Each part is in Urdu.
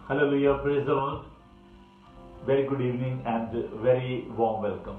Hallelujah, praise the Lord. Very good evening and very warm welcome.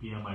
PMI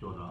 14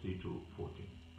3 to 14।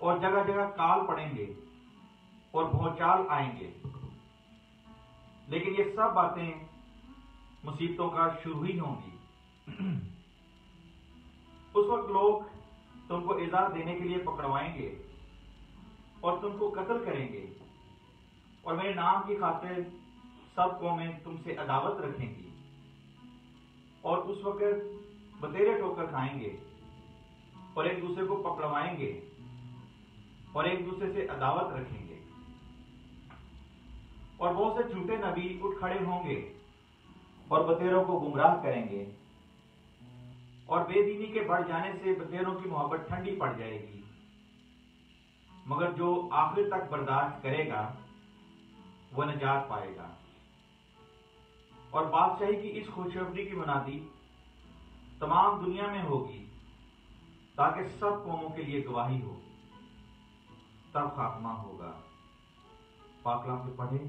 اور جگہ جگہ کال پڑیں گے اور بھونچال آئیں گے، لیکن یہ سب باتیں مصیبتوں کا شروع ہی ہوں گی۔ اس وقت لوگ تم کو ایذا دینے کے لیے پکڑوائیں گے اور تم کو قتل کریں گے، اور میرے نام کی خاطر سب قومیں تم سے عداوت رکھیں گی، اور اس وقت بتیرے ٹھوکر کھائیں گے اور ایک دوسرے کو پکڑوائیں گے اور ایک دوسرے سے عداوت رکھیں گے، اور بہت سے جھوٹے نبی اٹھ کھڑے ہوں گے اور بتیروں کو گمراہ کریں گے، اور بے دینی کے بڑھ جانے سے بتیروں کی محبت ٹھنڈی پڑ جائے گی، مگر جو آخر تک برداشت کرے گا وہ نجات پائے گا۔ اور بادشاہی کی اس خوشخبری کی منادی تمام دنیا میں ہوگی تاکہ سب قوموں کے لیے گواہی ہو، تب خاتمہ ہوگا۔ پاک کلام کو پڑھیں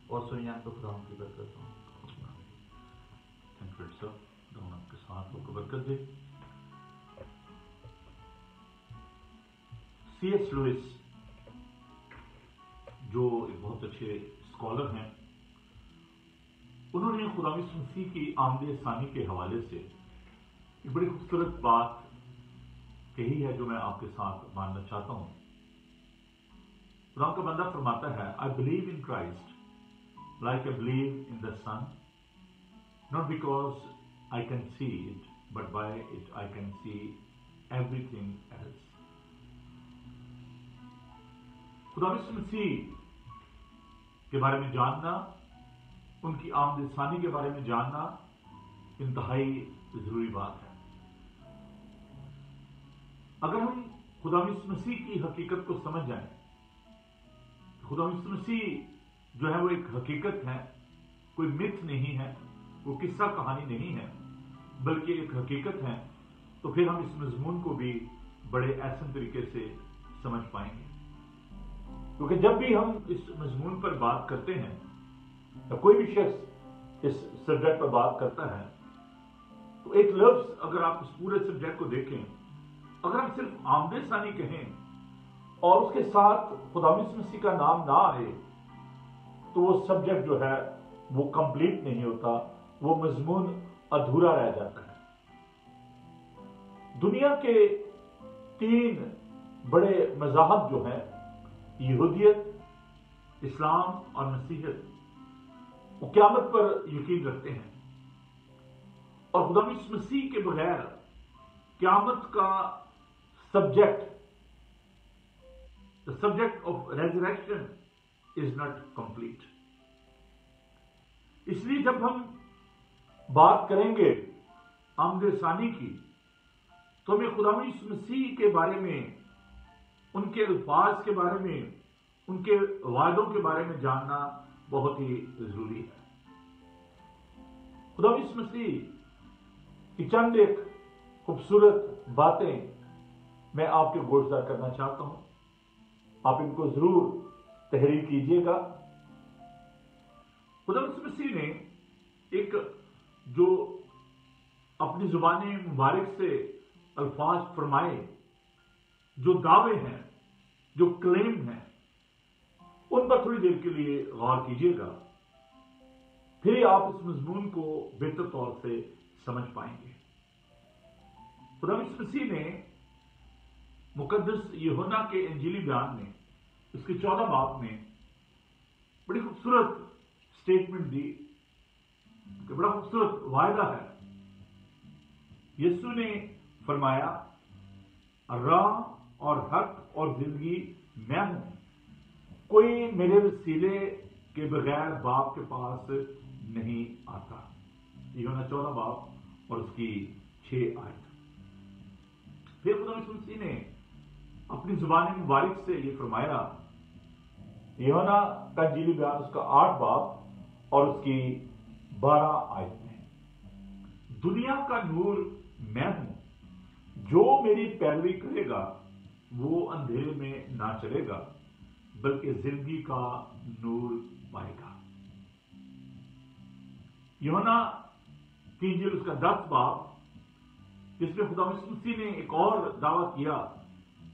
اور سنیں، تو خدا ان کی برکت ہو۔ آپ کے ساتھ کو برکت دے۔ سی ایس لوئس جو ایک بہت اچھے اسکالر ہیں، انہوں نے خدا یسوع مسیح کی آمد ثانی کے حوالے سے ایک بڑی خوبصورت بات کہی ہے جو میں آپ کے ساتھ ماننا چاہتا ہوں۔ خدا کا بندہ فرماتا ہے، I believe in Christ like I believe in the sun, not because I can see it, but by it I can see everything else۔ خدا یسوع مسیح کے بارے میں جاننا، ان کی آمد ثانی کے بارے میں جاننا انتہائی ضروری بات ہے۔ اگر ہم خدا یسوع مسیح کی حقیقت کو سمجھ جائیں، خدا یسوع مسیح جو ہے وہ ایک حقیقت ہے، کوئی متھ نہیں ہے، وہ قصہ کہانی نہیں ہے، بلکہ ایک حقیقت ہے، تو پھر ہم اس مضمون کو بھی بڑے احسن طریقے سے سمجھ پائیں گے۔ کیونکہ جب بھی ہم اس مضمون پر بات کرتے ہیں، یا کوئی بھی شخص اس سبجیکٹ پر بات کرتا ہے، تو ایک لفظ اگر آپ اس پورے سبجیکٹ کو دیکھیں، اگر ہم صرف آمد ثانی کہیں اور اس کے ساتھ خدا یسوع مسیح کا نام نہ آئے، تو وہ سبجیکٹ جو ہے وہ کمپلیٹ نہیں ہوتا، وہ مضمون ادھورا رہ جاتا ہے۔ دنیا کے 3 بڑے مذاہب جو ہیں، یہودیت، اسلام اور مسیحیت، وہ قیامت پر یقین رکھتے ہیں، اور خدا یسوع مسیح کے بغیر قیامت کا subject, the subject of resurrection is not complete۔ اس لیے جب ہم بات کریں گے آمد ثانی کی، تو ہمیں خدا یسوع مسیح کے بارے میں، ان کے الفاظ کے بارے میں، ان کے وعدوں کے بارے میں جاننا بہت ہی ضروری ہے۔ خدا یسوع مسیح کی چند ایک خوبصورت باتیں میں آپ کے گوشزار کرنا چاہتا ہوں، آپ ان کو ضرور تحریر کیجئے گا۔ خدا یسوع مسیح نے ایک جو اپنی زبان مبارک سے الفاظ فرمائے، جو دعوے ہیں، جو کلیم ہیں، ان پر تھوڑی دیر کے لیے غور کیجئے گا، پھر آپ اس مضمون کو بہتر طور سے سمجھ پائیں گے۔ خدا یسوع مسیح نے مقدس یوحنا کے انجیلی بیان میں، اس کے 14 باب میں بڑی خوبصورت سٹیٹمنٹ دی، کہ بڑا خوبصورت وعدہ ہے۔ یسوع نے فرمایا، راہ اور حق اور زندگی میں ہوں، کوئی میرے وسیلے کے بغیر باپ کے پاس نہیں آتا۔ یوحنا 14 باب اور اس کی 6 آیت۔ پھر خدا یسوع مسیح نے اپنی زبان مبارک سے یہ فرمایا، یوحنا کا انجیلی بیان اس کا 8 باب اور اس کی 12 آیت میں، دنیا کا نور میں ہوں، جو میری پیروی کرے گا وہ اندھیرے میں نہ چلے گا بلکہ زندگی کا نور پائے گا۔ یوحنا کی انجیل اس کا 10 باب، جس میں خدا یسوع مسیح نے ایک اور دعویٰ کیا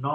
9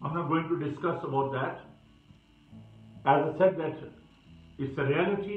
I'm not going to discuss about that. As I said that it's a reality.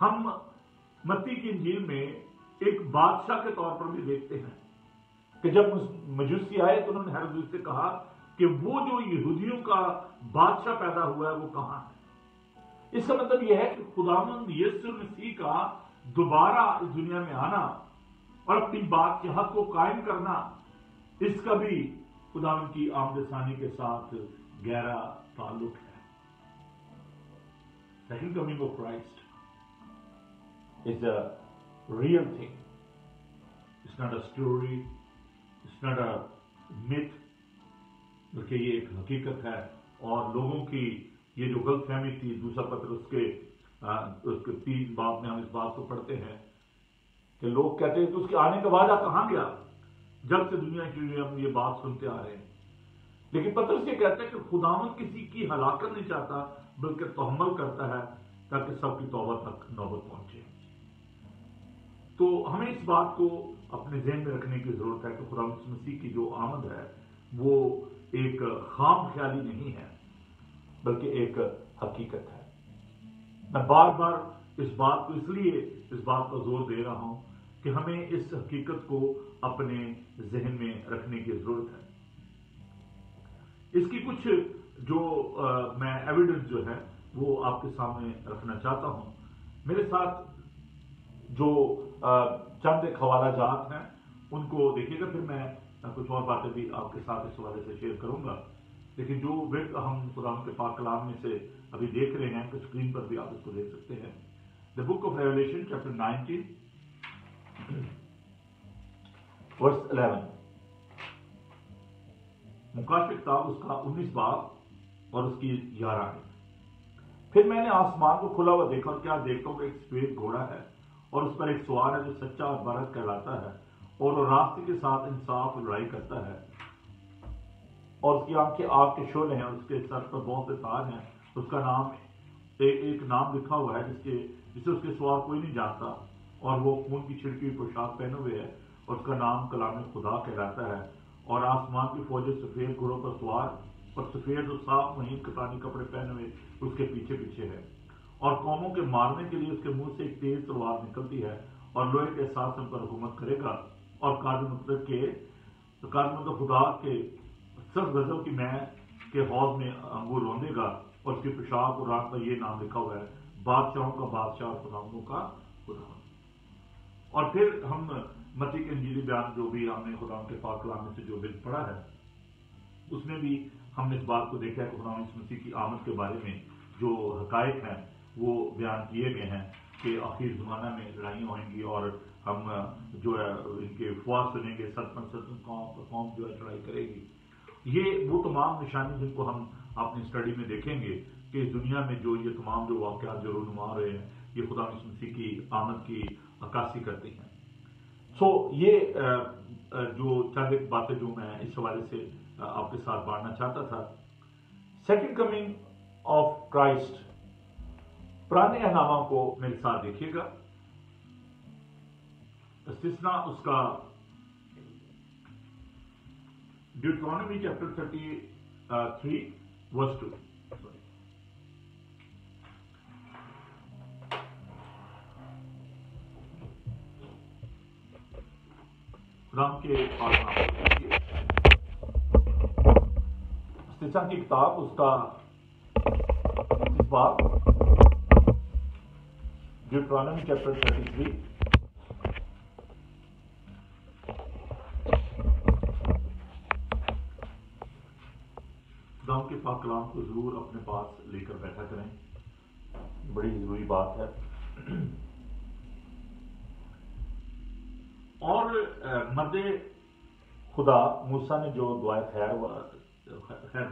ہم متی کی انجیل میں ایک بادشاہ کے طور پر بھی دیکھتے ہیں کہ جب مجوسی آئے تو انہوں نے ہیرودیس سے کہا کہ وہ جو یہودیوں کا بادشاہ پیدا ہوا ہے وہ کہاں ہے۔ اس کا مطلب یہ ہے کہ خداوند یسوع مسیح کا دوبارہ اس دنیا میں آنا اور اپنی بادشاہت کو قائم کرنا، اس کا بھی خداوند کی آمد ثانی کے ساتھ گہرا تعلق ہے۔ Second coming of Christ is a real thing. It's not a story. It's not a myth. بلکہ یہ ایک حقیقت ہے، اور لوگوں کی یہ جو غلط فہمی تھی، دوسرا پطرس کے 3 باب میں ہم اس بات کو پڑھتے ہیں کہ لوگ کہتے ہیں کہ اس کے آنے کا وعدہ کہاں گیا، جب سے دنیا کی ہم یہ بات سنتے آ رہے ہیں۔ لیکن پطرس یہ کہتا ہے کہ خداوند کسی کی ہلاکت نہیں چاہتا بلکہ تحمل کرتا ہے تاکہ سب کی توبہ تک نوبت پہنچے۔ تو ہمیں اس بات کو اپنے ذہن میں رکھنے کی ضرورت ہے کہ خدا مسیح کی جو آمد ہے وہ ایک خام خیالی نہیں ہے بلکہ ایک حقیقت ہے۔ میں بار بار اس بات کو اس لیے اس بات پر زور دے رہا ہوں کہ ہمیں اس حقیقت کو اپنے ذہن میں رکھنے کی ضرورت ہے۔ اس کی کچھ جو میں ایویڈنس جو ہے وہ آپ کے سامنے رکھنا چاہتا ہوں۔ میرے ساتھ جو چند ایک حوالہ جات ہیں ان کو دیکھیے گا، پھر میں کچھ اور باتیں بھی آپ کے ساتھ اس حوالے سے شیئر کروں گا۔ لیکن جو ورد ہم خدا کے پاک کلام میں سے ابھی دیکھ رہے ہیں کہ اسکرین پر بھی آپ اس کو دیکھ سکتے ہیں۔ دا بک آف ریویلیشن چیپٹر 19 ورس 11، مکاشفہ کتاب اس کا 19 باب اور اس کی 11 ہے۔ پھر میں نے آسمان کو کھلا ہوا دیکھا، اور کیا دیکھتا ہوں کہ ایک سفید گھوڑا ہے اور اس پر ایک سوار ہے جو سچا اور برحق کہلاتا ہے، اور وہ راستے کے ساتھ انصاف اور لڑائی کرتا ہے، اور اس کی آنکھیں آگ کے شعلے ہیں، اور اس کے سر پر بہت سے تاج ہیں۔ اس کا نام ایک نام لکھا ہوا ہے جسے اس کے سوار کوئی نہیں جانتا، اور وہ خون کی چھڑکی ہوئی پوشاک پہنے ہوئے ہے، اور اس کا نام کلام خدا کہلاتا ہے۔ اور آسمان کی فوجیں سفید گھوڑوں پر سوار اور سفید اور صاف مہین کتانی کپڑے پہنے ہوئے اس کے پیچھے پیچھے ہے، اور قوموں کے مارنے کے لیے اس کے منہ سے ایک تیز تلوار نکلتی ہے، اور لوہے کے احساس پر حکومت کرے گا، اور قادر مطلب خدا کے سخت غضب کی مے کے حوض میں انگور روندے گا، اور اس کی پوشاک اور رات پر یہ نام لکھا ہوا ہے، بادشاہوں کا بادشاہ اور خداوندوں کا خدا۔ اور پھر ہم متی کے انجیلی بیان جو بھی ہم نے خدا کے پاک کلام میں سے جو بھی پڑھا ہے اس میں بھی ہم نے اس بات کو دیکھا ہے کہ خدا مسیح کی آمد کے بارے میں جو حقائق ہیں وہ بیان کیے گئے ہیں کہ آخر زمانہ میں لڑائیاں ہوئیں گی، اور ہم جو ہے ان کے افواہ سنیں گے، قوم جو ہے لڑائی کرے گی۔ یہ وہ تمام نشانی جن کو ہم اپنی اسٹڈی میں دیکھیں گے کہ اس دنیا میں جو یہ تمام جو واقعات جو رونما ہو رہے ہیں یہ خدا مسیح کی آمد کی عکاسی کرتی ہیں۔ سو یہ جو چند ایک باتیں جو میں اس حوالے سے آپ کے ساتھ بانٹنا چاہتا تھا۔ سیکنڈ کمنگ آف کرائسٹ، پرانے احنامہ کو میرے ساتھ دیکھیے گا، استثناء اس کا ڈیوٹرانومی چیپٹر 33 ورس 2۔ خدا کے استثناء کی کتاب اس کا باب ڈیوٹرانومی چیپٹر 33 خدا کے پاک کلام کو ضرور اپنے پاس لے کر بیٹھا کریں، بڑی ضروری بات ہے۔ اور مرد خدا موسیٰ نے جو دعائے خیر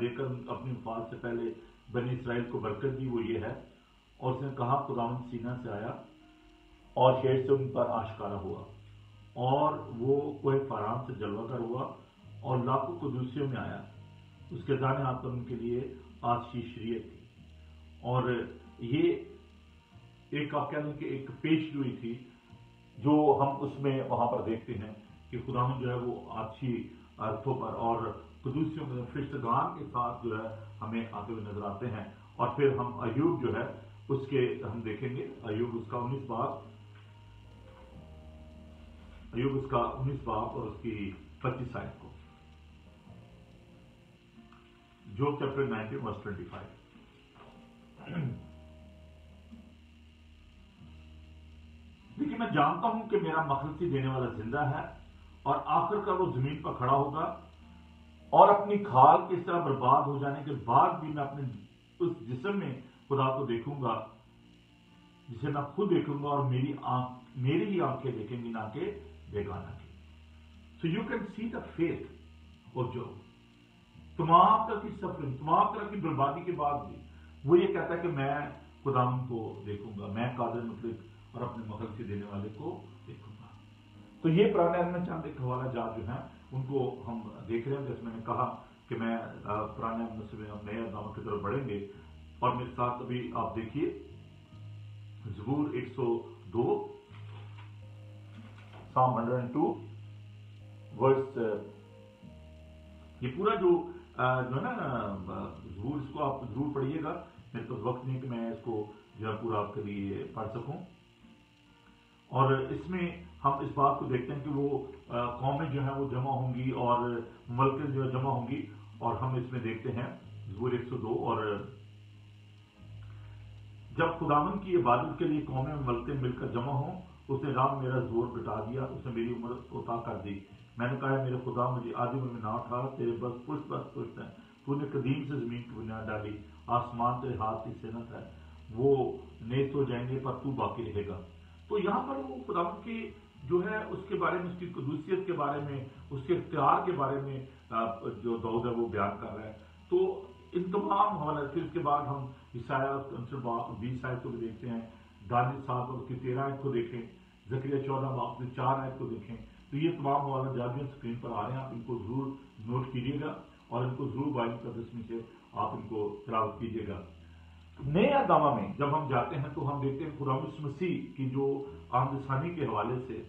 دے کر اپنی وفات سے پہلے بنی اسرائیل کو برکت دی وہ یہ ہے، اور اس نے کہا خداوند سینہ سے آیا اور شیر سے ان پر آشکارا ہوا، اور وہ کوہ فاران سے جلوہ گر ہوا اور لاکھوں قدوسیوں میں آیا، اس کے دانے ہاتھ پر ان کے لیے آتشی شریعت تھی۔ اور یہ ایک آپ کہہ لیں کہ ایک پیش گوئی تھی جو ہم اس میں وہاں پر دیکھتے ہیں کہ خداوند جو ہے وہ آتشی عرفوں پر اور قدوسیوں میں فرشتگان کے ساتھ جو ہے ہمیں آتے ہوئے نظر آتے ہیں۔ اور پھر ہم ایوب جو ہے اس کے ہم دیکھیں گے ایوب اس کا 19 باب اور اس کی 25 آیت کو. جوب چیپٹر 19 ورس 25. لیکن میں جانتا ہوں کہ میرا مخلصی دینے والا زندہ ہے اور آخر کار وہ زمین پر کھڑا ہوگا اور اپنی کھال کے اس طرح برباد ہو جانے کے بعد بھی میں اپنے اس جسم میں خدا کو دیکھوں گا جسے میں خود دیکھوں گا اور میری ہی آنکھیں دیکھیں گی نہ کہ بیگانہ کی. So you can see the faith of job. تمام طرح کی سفرنگ، تمام طرح کی بربادی کے بعد بھی وہ یہ کہتا ہے کہ میں خدا کو دیکھوں گا، میں قادر مطلق اور اپنے مخلصی دینے والے کو دیکھوں گا. تو یہ پرانے عہد میں چند ایک حوالہ جات جو ہیں ان کو ہم دیکھ رہے ہیں. جیسے میں نے کہا کہ میں پرانے عہد میں سے ہم نئے عہد کی طرف بڑھیں گے اور میرے ساتھ ابھی آپ دیکھیے زبور 102 Psalm 102 ورس. یہ پورا جو ہے نا ضرور اس کو آپ ضرور پڑھیے گا. میرے پاس وقت نہیں کہ میں اس کو جو ہے پورا آپ کے لیے پڑھ سکوں. اور اس میں ہم اس بات کو دیکھتے ہیں کہ وہ قومیں جو ہیں وہ جمع ہوں گی اور ملکیں جو ہے جمع ہوں گی. اور ہم اس میں دیکھتے ہیں زبور 102 اور جب خداوند کی عبادت کے لیے قومیں ملکیں مل کر جمع ہوں اس نے رام میرا زور بٹا دیا، اس نے میری عمر کوتا کر دی. میں نے کہا میرے خدا مجھے آدھی عمر میں نہ اٹھا، تیرے بس پشت ہے. تو نے قدیم سے زمین کی بنیاد ڈالی، آسمان تیرے ہاتھ کی صنعت ہے. وہ نیست ہو جائیں گے پر تو باقی رہے گا. تو یہاں پر وہ خداوند کی جو ہے اس کے بارے میں، اس کی قدوسیت کے بارے میں، اس کے اختیار کے بارے میں جو داؤد ہے وہ بیان کر رہا ہے. تو ان تمام حوالات. پھر اس کے بعد ہم عیسائیہ 20 آیت کو بھی دیکھتے ہیں، دانیل 7 اور اس کی 13 آیت کو دیکھیں، زکریا 14 باب کی 4 آیت کو دیکھیں. تو یہ تمام حوالات جا بھی اسکرین پر آ رہے ہیں، آپ ان کو ضرور نوٹ کیجیے گا اور ان کو ضرور بائبل مقدس میں سے آپ ان کو تلاوت کیجیے گا. نئے نامہ میں جب ہم جاتے ہیں تو ہم دیکھتے ہیں خدا یسوع مسیح کی جو آمد ثانی کے حوالے سے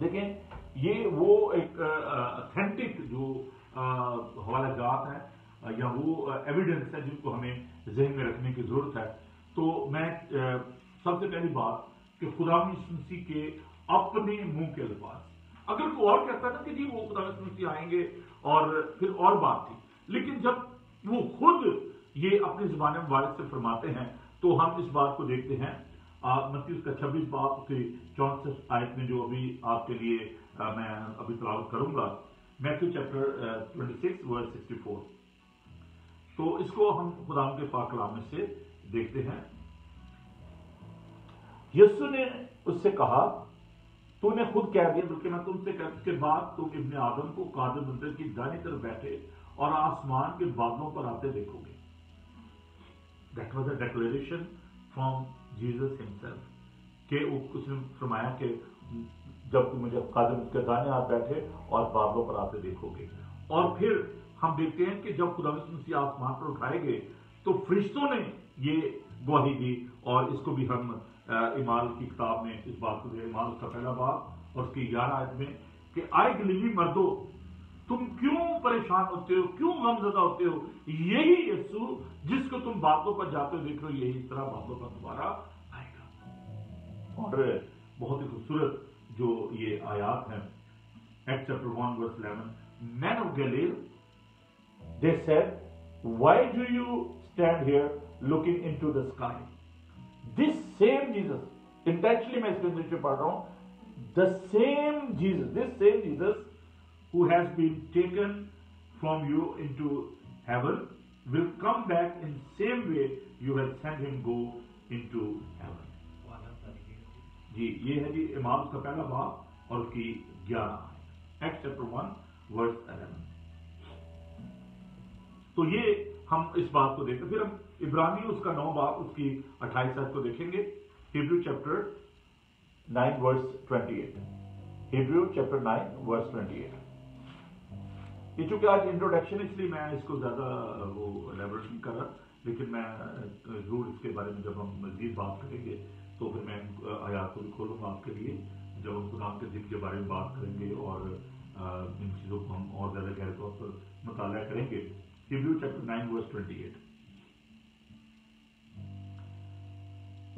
دیکھیں، یہ وہ ایک اتھینٹک جو حوالہ جات ہیں یا وہ ایویڈنس ہے جن کو ہمیں ذہن میں رکھنے کی ضرورت ہے. تو میں سب سے پہلی بات کہ خدا یسوع مسیح کے اپنے منہ کے الفاظ. اگر کوئی اور کہتا نا کہ جی وہ خدا یسوع مسیح آئیں گے اور پھر اور بات تھی، لیکن جب وہ خود یہ اپنی زبان مبارک سے فرماتے ہیں تو ہم اس بات کو دیکھتے ہیں. متی اس کا 26 باب کی 64 آیت میں جو ابھی آپ کے لیے میں ابھی تلاوت کروں گا، میتھیو چیپٹر 26 ورس 64. تو اس کو ہم خدا کے پاک کلام میں سے دیکھتے ہیں. یسوع نے اس سے کہا تو نے خود کہہ دیا، بلکہ میں تم سے کہتا اس کے بعد تم ابن آدم کو قادر منتر کی دائیں طرف بیٹھے اور آسمان کے بادلوں پر آتے دیکھو گے. That was a declaration from Jesus himself. کہ اس نے فرمایا کہ جب تم مجھے قادر منتر کے دائیں ہاتھ بیٹھے اور بادلوں پر آتے دیکھو گے. اور پھر ہم دیکھتے ہیں کہ جب خدا یسوع مسیح آسمان پر اٹھائے گئے تو فرشتوں نے یہ گواہی دی. اور اس کو بھی ہم اعمال کی کتاب میں اس بات کو دے، اعمال اس کا پہلا باب اور اس کی 11 آیت میں کہ آئے گلیلی مردو تم کیوں پریشان ہوتے ہو، کیوں غم زدہ ہوتے ہو؟ یہی یسوع جس کو تم باتوں پر جاتے ہو دیکھ رہے ہو، یہی اس طرح باتوں پر دوبارہ آئے گا. اور بہت ہی خوبصورت جو یہ آیات ہیں. Act chapter 1 verse 11. Men of Galilee, they said, why do you stand here looking into the sky? This same Jesus, intentionally میں اس کو انگلش میں پڑھ رہا ہوں, the same Jesus, this same Jesus who has been taken from you into heaven will come back in same way you have sent him go into heaven. جی یہ ہے جی امام اس کا پہلا باب اور اس کی 11 ایکٹ چیپٹر 1 ورس 11. تو یہ ہم اس بات کو دیکھتے. پھر ہم عبرانی اس کا 9 باب اس کی 28 آیت کو دیکھیں گے. ہیبریو چیپٹر 9 ورس 28. ہیبریو چیپٹر 9 ورس 28. یہ چونکہ آج انٹروڈکشن اس لیے میں اس کو زیادہ وہ الیبوریٹ نہیں کر رہا، لیکن میں ضرور اس کے بارے میں جب ہم مزید بات کریں گے تو پھر میں آیات کو بھی کھولوں گا آپ کے لیے جب ہم خدا کے دن کے بارے میں بات کریں گے اور ان چیزوں کو ہم اور زیادہ گہرے طور پر مطالعہ کریں گے. ہیبریو چیپٹر 9 ورس 28.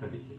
36।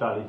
40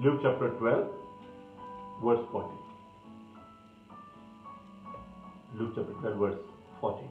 Luke chapter 12 verse 40. Luke chapter 12 verse 40.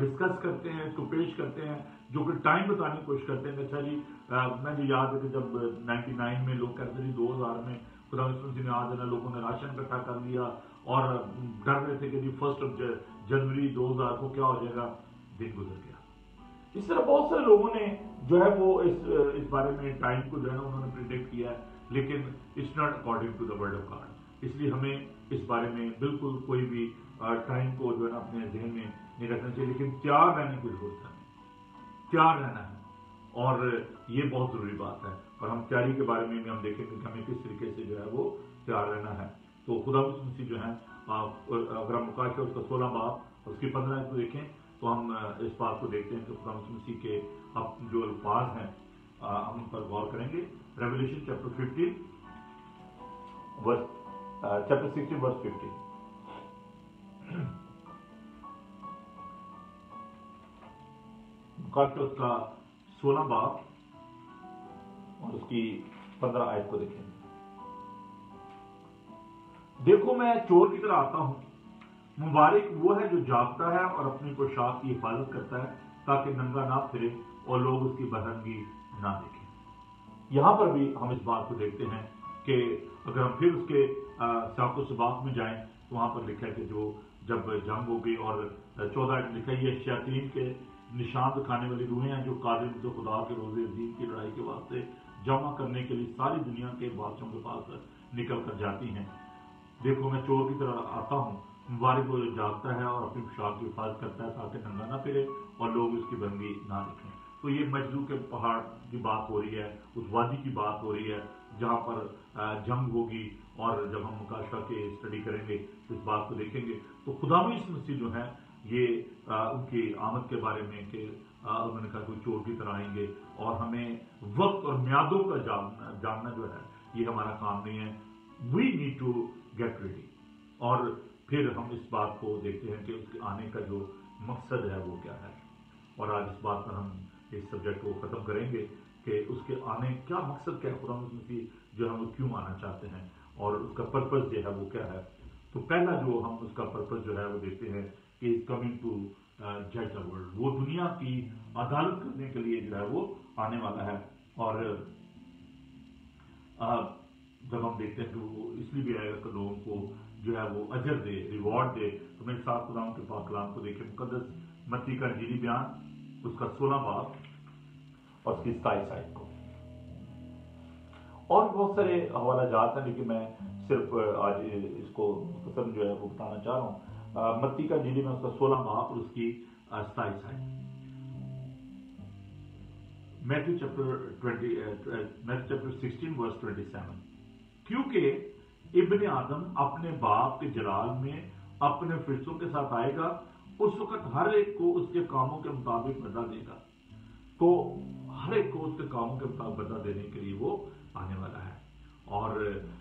Discuss کرتے ہیں تو پیش کرتے ہیں جو کہ ٹائم بتانے کی کوشش کرتے ہیں. اچھا جی میں جو یاد ہے کہ جب 99 میں لوگ کہتے تھے 2000 میں خدا مسیح نے آج ہے نا لوگوں نے راشن اکٹھا کر لیا اور ڈر رہے تھے کہ جی 1 جنوری 2000 کو کیا ہو جائے گا. دن گزر گیا. اس طرح بہت سارے لوگوں نے جو ہے وہ اس بارے میں ٹائم کو جو ہے نا انہوں نے پریڈکٹ کیا ہے, لیکن it's not according to the word of God. اس لیے ہمیں اس بارے میں بالکل کوئی بھی ٹائم کو جو ہے نا اپنے ذہن میں نہیں رکھنا چاہیے, لیکن تیار رہنے کی ضرورت ہے. تیار رہنا ہے اور یہ بہت ضروری بات ہے. اور ہم تیاری کے بارے میں بھی ہم دیکھیں گے کہ ہمیں کس طریقے سے جو ہے وہ تیار رہنا ہے. تو خدا مسیح جو ہے اگر ہم مکاشفہ اس کا 16 باب اس کی 15 کو دیکھیں تو ہم اس بات کو دیکھتے ہیں کہ خدا مسیح کے جو الفاظ ہیں ہم ان پر غور کریں گے. Revelation chapter 16 verse 15. مکاشفہ اس کا 16 باب اور اس کی 15 آیت کو دیکھیں. دیکھو میں چور کی طرح آتا ہوں, مبارک وہ ہے جو جاگتا ہے اور اپنی پوشاک کی حفاظت کرتا ہے تاکہ ننگا نہ پھرے اور لوگ اس کی برہنگی نہ دیکھیں. یہاں پر بھی ہم اس بات کو دیکھتے ہیں کہ اگر ہم پھر اس کے سیاق و سباق میں جائیں تو وہاں پر لکھا ہے کہ جو جب جنگ ہو گئی اور 14 لکھا یہ شیاطین کے نشان دکھانے والی روحیں ہیں جو قادر جو خدا کے روز عظیم کی لڑائی کے واسطے جمع کرنے کے لیے ساری دنیا کے بادشاہوں کے پاس نکل کر جاتی ہیں. دیکھو میں چور کی طرح آتا ہوں, مبارک وہ جاگتا ہے اور اپنی پوشاک کی حفاظت کرتا ہے تاکہ ننگا نہ پھرے اور لوگ اس کی برہنگی نہ دیکھیں. تو یہ مجدو کے پہاڑ کی بات ہو رہی ہے, اس وادی کی بات ہو رہی ہے جہاں پر جنگ ہوگی. اور جب ہم مکاشفہ کے اسٹڈی کریں گے اس بات کو دیکھیں گے تو خدا مسیح جو ہے یہ ان کی آمد کے بارے میں کہ انہوں نے کہا کوئی چور کی طرح آئیں گے اور ہمیں وقت اور میعادوں کا جاننا جو ہے یہ ہمارا کام نہیں ہے. We need to get ready. اور پھر ہم اس بات کو دیکھتے ہیں کہ اس کے آنے کا جو مقصد ہے وہ کیا ہے. اور آج اس بات پر ہم اس سبجیکٹ کو ختم کریں گے کہ اس کے آنے کیا مقصد کیا ہے, خدا مسیح جو ہے وہ کیوں آنا چاہتے ہیں اور اس کا پرپز جو ہے وہ کیا ہے. تو پہلا جو ہم اس کا پرپز جو ہے وہ دیکھتے ہیں کہ از کمنگ ٹو جج دا ورلڈ. وہ دنیا کی عدالت کرنے کے لیے جو ہے وہ آنے والا ہے. اور جب ہم دیکھتے ہیں کہ وہ اس لیے بھی آئے گا کہ لوگوں کو جو ہے وہ اجر دے, ریوارڈ دے. تو میرے ساتھ خدا کے پاک کلام کو دیکھیں, مقدس متی کا انجیلی بیان اس کا 16 باب اور اس کی 27 آیت کو. اور بہت سارے حوالہ جات ہیں لیکن میں صرف آج اس کو مختصر جو ہے وہ بتانا چاہ رہا ہوں. متی کا انجیلی میں اس کا 16 باب اور اس کی 27 آیت. Matthew chapter 16 verse 27. کیونکہ ابن آدم اپنے باپ کے جلال میں اپنے فرشتوں کے ساتھ آئے گا, اس وقت ہر ایک کو اس کے کاموں کے مطابق بدلہ دے گا. تو ہر ایک کو اس کے کاموں کے مطابق بدلہ دینے کے لیے وہ آنے والا ہے. اور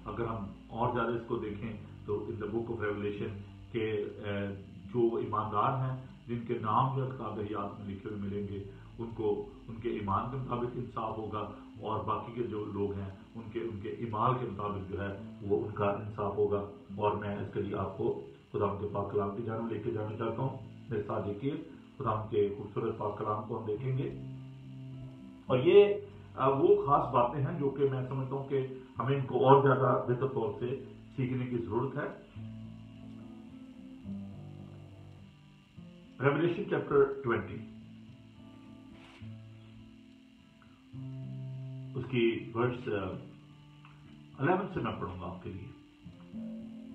اگر ہم اور زیادہ اس کو دیکھیں تو ان دا بک آف ریولیشن کے جو ایماندار ہیں جن کے نام جو کتاب حیات میں لکھے ہوئے ملیں گے ان کو ان کے ایمان کے مطابق انصاف ہوگا, اور باقی کے جو لوگ ہیں ان کے ایمان کے مطابق جو ہے وہ ان کا انصاف ہوگا. اور میں اس کے لیے آپ کو خدا کے پاک کلام کی جانب لے کے جانا چاہتا ہوں. میرے ساتھ دیکھیے خدا کے خوبصورت پاک کلام کو ہم دیکھیں گے, اور یہ وہ خاص باتیں ہیں جو کہ میں سمجھتا ہوں کہ ہمیں ان کو اور زیادہ بہتر طور سے سیکھنے کی ضرورت ہے. ریویلیشن چیپٹر 20 اس کی ورس 11 سے میں پڑھوں گا آپ کے لیے.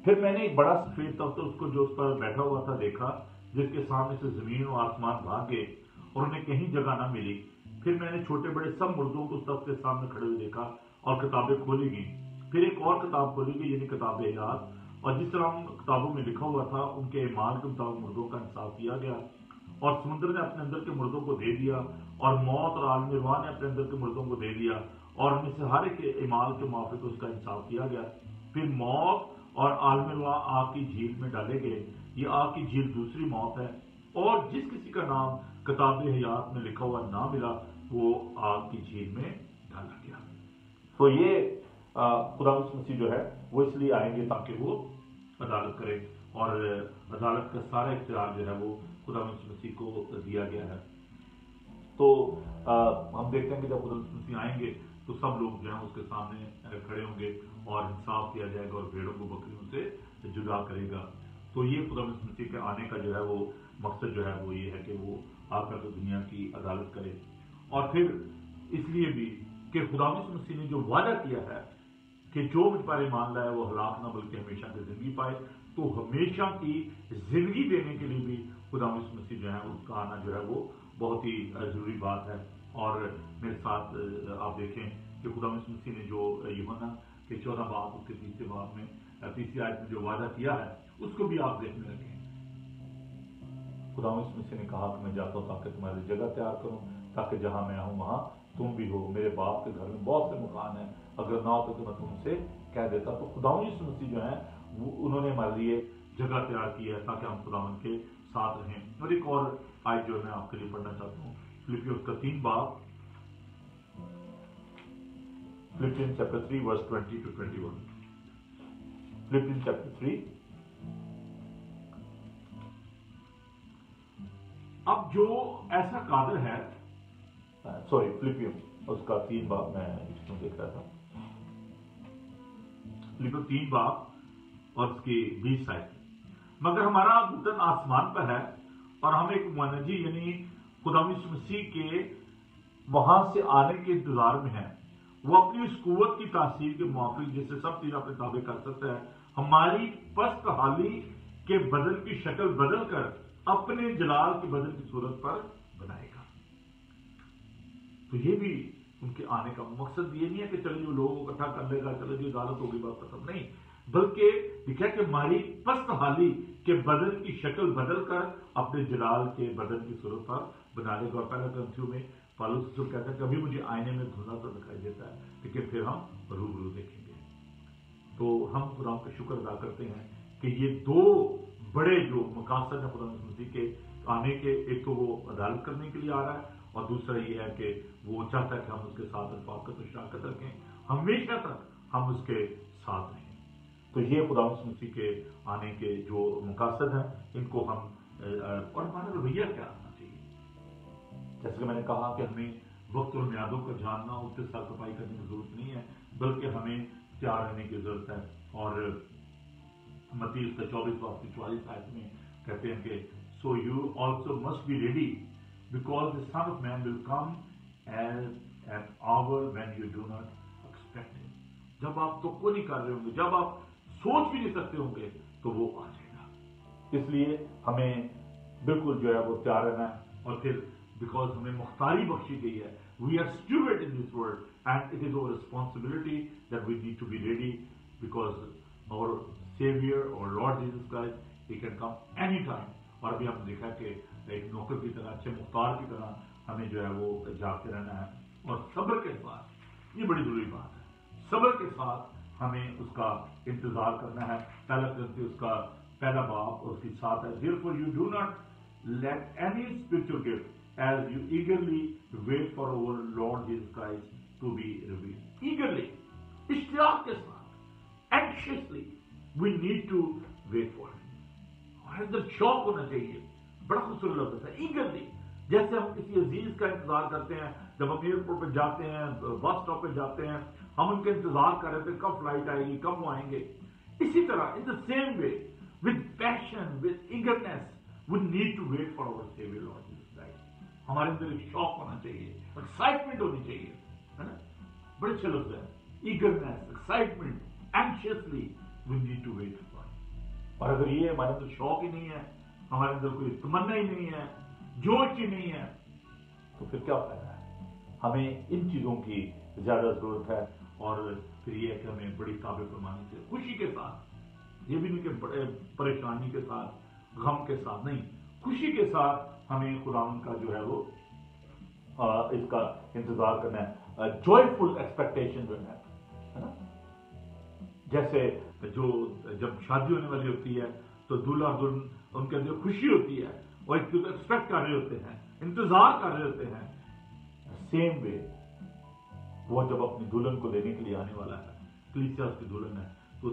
پھر میں نے ایک بڑا سفید تخت اس کو جو اس پر بیٹھا ہوا تھا دیکھا, جس کے سامنے سے زمین و آسمان بھاگ گئے اور انہیں کہیں جگہ نہ ملی. پھر میں نے چھوٹے بڑے سب مردوں کو اس تخت کے سامنے کھڑے ہوئے دیکھا اور کتابیں کھولی گئیں. پھر ایک اور کتاب کھولی گئی, یعنی کتاب حیات, اور جس طرح ان کتابوں میں لکھا ہوا تھا ان کے ایمان کے مطابق مردوں کا انصاف کیا گیا. اور سمندر نے اپنے اندر کے مردوں کو دے دیا, اور موت اور عالم رواں نے اپنے اندر کے مردوں کو دے دیا, اور ان میں سے ہر ایک ایمان کے موافق اس کا انصاف کیا گیا. پھر موت اور عالم رواں آگ کی جھیل میں ڈالے گئے. یہ آگ کی جھیل دوسری موت ہے, اور جس کسی کا نام کتاب حیات میں لکھا ہوا نہ ملا وہ آگ کی جھیل میں ڈالا گیا. تو یہ خدا مسیح جو ہے وہ اس لیے آئیں گے تاکہ وہ عدالت کرے. اور عدالت کا سارا اختیار جو ہے وہ خدا مسیح کو دیا گیا ہے. تو ہم دیکھتے ہیں کہ جب خدا مسیح آئیں گے تو سب لوگ جو ہیں اس کے سامنے کھڑے ہوں گے اور انصاف کیا جائے گا اور بھیڑوں کو بکریوں سے جدا کرے گا. تو یہ خدا مسیح کے آنے کا جو ہے وہ مقصد جو ہے وہ یہ ہے کہ وہ آ کر کے دنیا کی عدالت کرے. اور پھر اس لیے بھی کہ خدا مسیح نے جو وعدہ کیا ہے کہ جو مجھ پر ایمان لائے وہ ہلاک نہ بلکہ ہمیشہ کی زندگی پائے، تو ہمیشہ کی زندگی دینے کے لیے بھی خدا مسیح جو ہے اس کا آنا جو ہے وہ بہت ہی ضروری بات ہے. اور میرے ساتھ آپ دیکھیں کہ خدا مسیح نے جو یوحنا کے 14 باب اس کے 30 باب میں 30 آیت میں جو وعدہ کیا ہے اس کو بھی آپ دیکھنے رکھیں. خدا مسیح نے کہا کہ میں جاتا ہوں تاکہ تمہاری جگہ تیار کروں، تاکہ جہاں میں ہوں وہاں تم بھی ہو. میرے باپ کے گھر میں بہت سے مکان ہیں، اگر نہ ہوتے تو میں تم سے کہہ دیتا. تو خدا مسیح جو ہیں وہ انہوں نے ہمارے لیے جگہ تیار کی ہے تاکہ ہم خدا کے ساتھ رہیں. اور ایک اور آیت جو میں آپ کے لیے پڑھنا چاہتا ہوں، فلپیوں کا 3 باب، Philippians chapter 3 verse 20 to 21. Philippians chapter 3. اب جو ایسا قادر ہے، سوری فلپیوں اس کا 3 باب میں اس میں دیکھ رہا تھا، فلپیوں 3 باب اور اس کی 20 آیت. مگر ہمارا وطن آسمان پر ہے اور ہم ایک منجی یعنی خدا مسیح کے وہاں سے آنے کے انتظار میں ہیں. وہ اپنی اس قوت کی تاثیر کے موافق جس سے سب چیز اپنے تابع کر سکتا ہے ہماری پست حالی کے بدن کی شکل بدل کر اپنے جلال کے بدن کی صورت پر بنائے گا. تو یہ بھی ان کے آنے کا مقصد یہ نہیں ہے کہ چلو لوگوں کو اکٹھا کر لے گا، چلو جی عدالت ہوگی بات ختم، نہیں، بلکہ لکھا کہ ہماری پست حالی کے بدن کی شکل بدل کر اپنے جلال کے بدن کی صورت پر بنا لے گا. اور پہلا کرنتھیوں میں پالوس رسول کہتا ہے کہ ابھی مجھے آئینے میں دھندلا سا دکھائی دیتا ہے لیکن پھر ہم روبرو دیکھیں گے. تو ہم خدا کا شکر ادا کرتے ہیں کہ یہ 2 بڑے جو مقاصد ہیں خدا مسیح کے آنے کے، ایک تو وہ عدالت کرنے کے لیے آ رہا ہے اور دوسرا یہ ہے کہ وہ چاہتا ہے کہ ہم اس کے ساتھ رفاقت و شراکت رکھیں، ہمیشہ تک ہم اس کے ساتھ رہیں. تو یہ خدا مسیح کے آنے کے جو مقاصد ہیں ان کو ہم اور ہمارا رویہ کیا ہونا چاہیے. جیسے کہ میں نے کہا کہ ہمیں وقت اور میعادوں کو جاننا، اس سے صاف صفائی کرنے کی ضرورت نہیں ہے بلکہ ہمیں تیار رہنے کی ضرورت ہے. اور متی اس کا 24 باب کی 44 آیت میں کہتے ہیں کہ so you also must be ready because the Son of Man will come at an hour when you do not expect it. جب آپ توقع نہیں کر رہے ہوں گے، جب آپ سوچ بھی نہیں سکتے ہوں گے تو وہ آ جائے گا. اس لیے ہمیں بالکل جو ہے وہ تیار رہنا ہے. اور پھر بیکاز ہمیں مختاری بخشی گئی ہے، we are steward in this world and it is our responsibility that we need to be ready because our saviour our Lord Jesus Christ he can come any time. اور ابھی ہم نے دیکھا کہ ایک نوکر کی طرح، اچھے مختار کی طرح ہمیں جو ہے وہ جاگتے رہنا ہے اور صبر کے ساتھ، یہ بڑی ضروری بات ہے، صبر کے ساتھ ہمیں اس کا انتظار کرنا ہے. پہلا کرنتھی اس کا 1 باب اور اس کی 7 ہے. Therefore you do not let any spiritual gift as you eagerly wait for our Lord Jesus Christ to be revealed. Eagerly, اشتیاق کے ساتھ، anxiously we need to wait for him. ہمارے اندر شوق ہونا چاہیے. بڑا خوبصورت لفظ ہے ایگرلی. جیسے ہم کسی عزیز کا انتظار کرتے ہیں، جب ہم ایئرپورٹ پہ جاتے ہیں، بس اسٹاپ پہ جاتے ہیں، ہم ان کا انتظار کر رہے تھے کب فلائٹ آئے گی، کب وہ آئیں گے. اسی طرح in the same way with passion, with eagerness, we need to wait for our Savior Lord Jesus Christ. ہمارے اندر ایک شوق ہونا چاہیے، ایکسائٹمنٹ ہونی چاہیے، ہے نا. بڑے اچھے لفظ ہیں، ایگرنیس، excitement, اینکشیسلی we need to wait for him. اور اگر یہ ہمارے اندر شوق ہی نہیں ہے، ہمارے اندر کوئی تمنا ہی نہیں ہے، جوش ہی نہیں ہے، تو پھر کیا فائدہ ہے. ہمیں ان چیزوں کی زیادہ ضرورت ہے. اور پھر یہ ہے کہ ہمیں بڑی تابع فرمانی سے خوشی کے ساتھ، یہ بھی نہیں کہ بڑے پریشانی کے ساتھ، غم کے ساتھ، نہیں، خوشی کے ساتھ ہمیں خداوند کا جو ہے وہ اس کا انتظار کرنا ہے. جوائفل ایکسپیکٹیشن جو ہے نا. جیسے جو جب شادی ہونے والی ہوتی ہے تو دولہا اور دلہن ان کے اندر خوشی ہوتی ہے اور ایک دوسرے ایکسپیکٹ کر رہے ہوتے ہیں، انتظار کر رہے ہوتے ہیں. سیم وے وہ جب اپنی دلہن کو لینے کے لیے آنے والا ہے، کلیسیا اس کی دلہن ہے، تو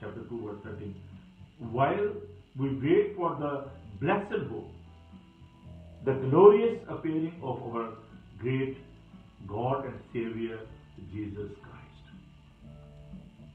chapter 2 verse 13, while we wait for the blessed hope, the glorious appearing of our great God and Savior Jesus Christ,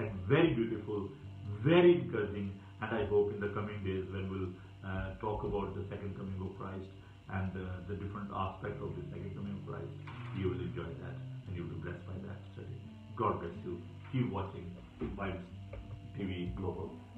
and very beautiful, very encouraging, and I hope in the coming days when we'll talk about the second coming of Christ and the different aspects of the second coming of Christ, you will enjoy that and you will be blessed by that study. God bless you. Keep watching Bible TV Global.